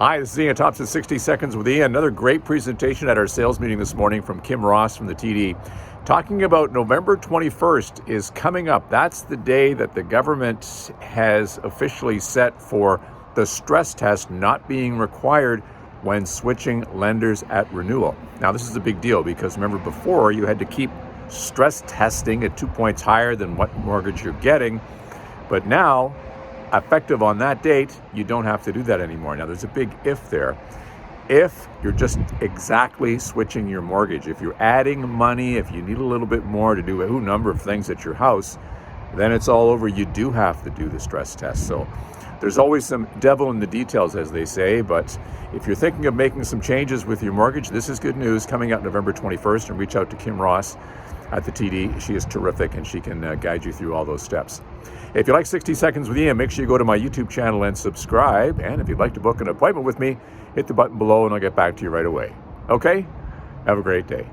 Hi, this is Ian Thompson, 60 Seconds with Ian. Another great presentation at our sales meeting this morning from Kim Ross from the TD. Talking about November 21st is coming up. That's the day that the government has officially set for the stress test not being required when switching lenders at renewal. Now, this is a big deal because remember before you had to keep stress testing at 2 points higher than what mortgage you're getting. But now, effective on that date, you don't have to do that anymore. Now, there's a big if there. If you're just exactly switching your mortgage, if you're adding money, if you need a little bit more to do a number of things at your house, then it's all over. You do have to do the stress test. So there's always some devil in the details, as they say. But if you're thinking of making some changes with your mortgage, this is good news coming out November 21st. And reach out to Kim Ross at the TD. She is terrific and she can guide you through all those steps. If you like 60 Seconds with Ian, make sure you go to my YouTube channel and subscribe. And if you'd like to book an appointment with me, hit the button below and I'll get back to you right away. Okay? Have a great day.